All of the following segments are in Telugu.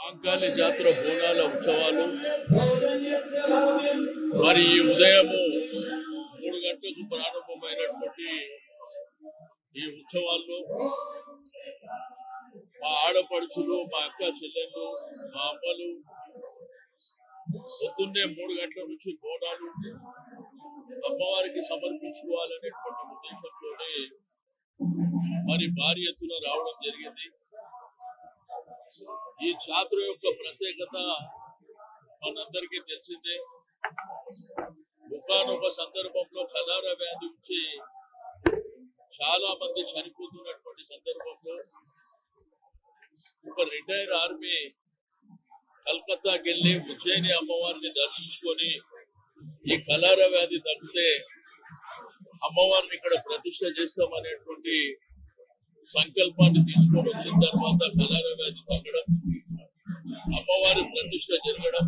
మాంకాళి జాతర బోనాల ఉత్సవాలు మరి ఈ ఉదయము 3 గంటలకు ప్రారంభమైనటువంటి ఈ ఉత్సవాల్లో మా ఆడపడుచులు, మా అక్క చెల్లెళ్ళు, మా అమ్మలు పొద్దున్నే 3 గంటల నుంచి బోనాలు అమ్మవారికి సమర్పించుకోవాలనేటువంటి ఉద్దేశంతోనే మరి భారీ ఎత్తున రావడం జరిగింది. ఈ జాతర యొక్క ప్రత్యేకత మనందరికీ తెలిసిందే. ఒకానొక సందర్భంలో కలారా వ్యాధి వచ్చి చాలా మంది చనిపోతున్నటువంటి సందర్భంలో ఒక రిటైర్ ఆర్మీ కలకత్తాకి వెళ్ళి ఉజ్జయిని అమ్మవారిని దర్శించుకొని ఈ కలారా వ్యాధి తగ్గితే అమ్మవారిని ఇక్కడ ప్రతిష్ట చేస్తామనేటువంటి సంకల్పాన్ని తీసుకొని వచ్చిన తర్వాత కలారా వ్యాధి తగ్గడం, అమ్మవారి ప్రతిష్ట జరగడం,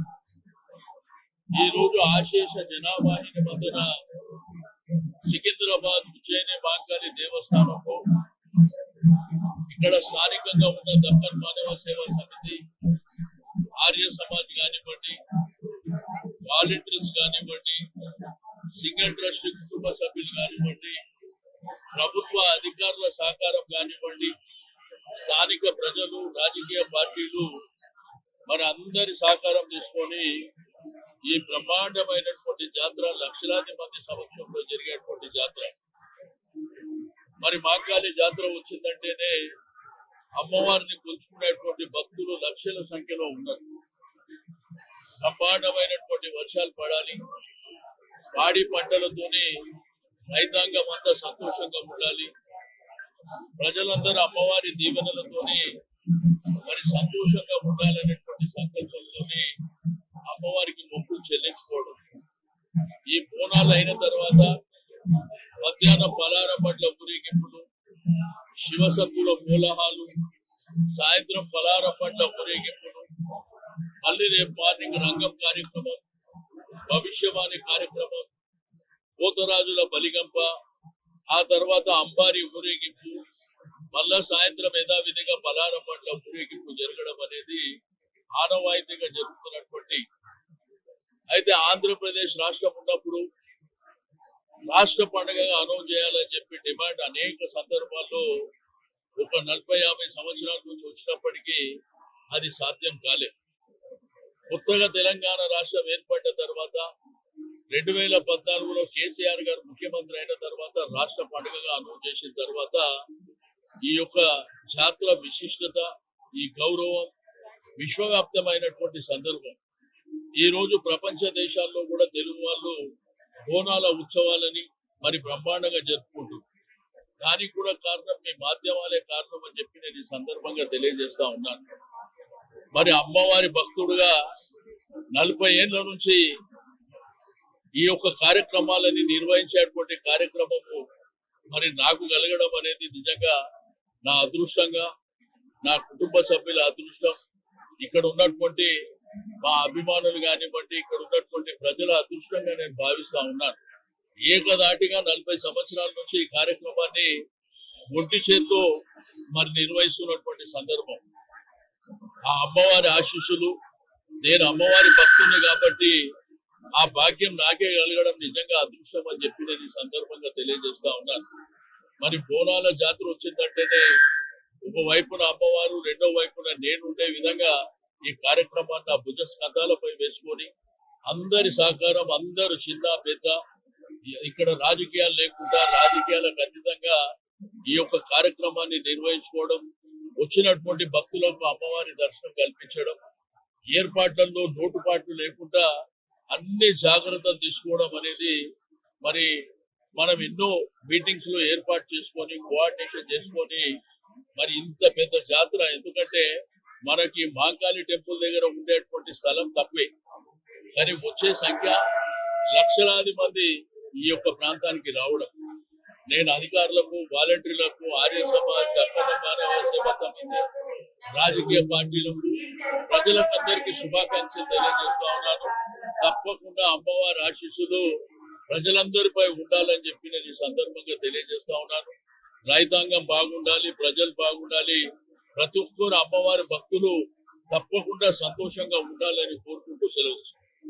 ఈ రోజు ఆశేష జనావాహిని మధ్యన సికింద్రాబాద్ ఉజ్జయిని మాంకాళి దేవస్థానంలో ఇక్కడ స్థానికంగా ఉన్న దక్కన్ మానవ సేవా సమితి, ఆర్య సమాజ్ కానివ్వండి, వాలంటీర్స్ కానివ్వండి, సింగిల్ ట్రస్ట్ కుటుంబ సభ్యులు కానివ్వండి, ప్రభుత్వ అధికారుల సహకారం కానివ్వండి, స్థానిక ప్రజలు, రాజకీయ పార్టీలు మరి అందరి సహకారం తీసుకొని ఈ బ్రహ్మాండమైనటువంటి జాతర లక్షలాది మంది సమక్షంలో జరిగేటువంటి జాతర. మరి మాంకాళి జాతర వచ్చిందంటేనే అమ్మవారిని కొలుచుకునేటువంటి భక్తులు లక్షల సంఖ్యలో ఉన్నారు. బ్రహ్మాండమైనటువంటి వర్షాలు పడాలి, పాడి పంటలతోనే రైతాంగం అంతా సంతోషంగా ఉండాలి, ప్రజలందరూ అమ్మవారి దీవెనలతోనే మరి సంతోషంగా ఉండాలనేటువంటి సంకల్పంలోనే అమ్మవారికి మొక్కులు చెల్లించుకోవడం. ఈ బోనాలు అయిన తర్వాత మధ్యాహ్నం పలార పట్ల ఊరేగింపులు, శివసత్తుల కోలాహాలు, సాయంత్రం పలార పట్ల ఊరేగింపులు, మళ్ళీ రేపు మార్నింగ్ రంగం కార్యక్రమం, భవిష్యవాణి కార్యక్రమం, పోతరాజుల బలిగంప, ఆ తర్వాత అంబారి ఊరేగింపు, మళ్ళా సాయంత్రం యథావిధిగా పలార పట్ల ఊరేగింపు జరగడం అనేది ఆనవాయితీగా జరుగుతున్నటువంటి. అయితే ఆంధ్రప్రదేశ్ రాష్ట్రం ఉన్నప్పుడు రాష్ట్ర పండుగగా అనౌన్స్ చేయాలని చెప్పి డిమాండ్ అనేక సందర్భాల్లో ఒక 40-50 సంవత్సరాల నుంచి వచ్చినప్పటికీ అది సాధ్యం కాలే. కొత్తగా తెలంగాణ రాష్ట్రం ఏర్పడ్డ తర్వాత 2014లో కేసీఆర్ గారు ముఖ్యమంత్రి అయిన తర్వాత రాష్ట్ర పండుగగా అనౌన్స్ చేసిన తర్వాత ఈ యొక్క జాతర విశిష్టత, ఈ గౌరవం విశ్వవ్యాప్తమైనటువంటి సందర్భం. ఈ రోజు ప్రపంచ దేశాల్లో కూడా తెలుగు వాళ్ళు బోనాల ఉత్సవాలని మరి బ్రహ్మాండంగా జరుపుకుంటున్నారు. దానికి కూడా కారణం మీ మాధ్యమాలే కారణం అని చెప్పి నేను ఈ సందర్భంగా తెలియజేస్తా ఉన్నాను. మరి అమ్మవారి భక్తుడుగా 40 ఏళ్ల నుంచి ఈ యొక్క కార్యక్రమాలని నిర్వహించేటువంటి కార్యక్రమము మరి నాకు కలగడం అనేది నిజంగా నా అదృష్టంగా, నా కుటుంబ సభ్యుల అదృష్టం, ఇక్కడ ఉన్నటువంటి మా అభిమానులు కానివ్వండి, ఇక్కడ ఉన్నటువంటి ప్రజల అదృష్టంగా నేను భావిస్తా ఉన్నాను. ఏకదాటిగా 40 సంవత్సరాల నుంచి ఈ కార్యక్రమాన్ని ఒంటి చేత్తో మరి నిర్వహిస్తున్నటువంటి సందర్భం. ఆ అమ్మవారి ఆశీస్సులు, నేను అమ్మవారి భక్తుని కాబట్టి ఆ భాగ్యం నాకే కలగడం నిజంగా అదృష్టం అని చెప్పి నేను ఈ సందర్భంగా తెలియజేస్తా ఉన్నాను. మరి బోనాల జాతర వచ్చిందంటేనే ఒక వైపున అమ్మవారు, రెండో వైపున నేను ఉండే విధంగా ఈ కార్యక్రమాన్ని ఆ భుజ స్కంధాలపై వేసుకొని అందరి సహకారం, అందరూ చిన్న పెద్ద, ఇక్కడ రాజకీయాలు లేకుండా రాజకీయాలకు అతీతంగా ఈ యొక్క కార్యక్రమాన్ని నిర్వహించుకోవడం, వచ్చినటువంటి భక్తులకు అమ్మవారి దర్శనం కల్పించడం, ఏర్పాట్లలో లోటుపాట్లు లేకుండా అన్ని జాగ్రత్తలు తీసుకోవడం అనేది మరి మనం ఎన్నో మీటింగ్స్ లో ఏర్పాటు చేసుకొని కోఆర్డినేషన్ చేసుకొని మరి ఇంత పెద్ద జాతర. ఎందుకంటే మనకి మాంకాళి టెంపుల్ దగ్గర ఉండేటువంటి స్థలం తక్కువే, కానీ వచ్చే సంఖ్య లక్షలాది మంది ఈ యొక్క ప్రాంతానికి రావడం. నేను అధికారులకు, వాలంటీర్లకు, ఆర్య సమాజ్, దక్కన్ మానవ సేవా సమితి, రాజకీయ పార్టీలకు, ప్రజలందరికీ శుభాకాంక్షలు తెలియజేస్తా ఉన్నాను. తప్పకుండా అమ్మవారి ఆశీస్సులు ప్రజలందరిపై ఉండాలని చెప్పి నేను ఈ సందర్భంగా తెలియజేస్తా ఉన్నాను. రైతాంగం బాగుండాలి, ప్రజలు బాగుండాలి, ప్రతి ఒక్కరు అమ్మవారి భక్తులు తప్పకుండా సంతోషంగా ఉండాలని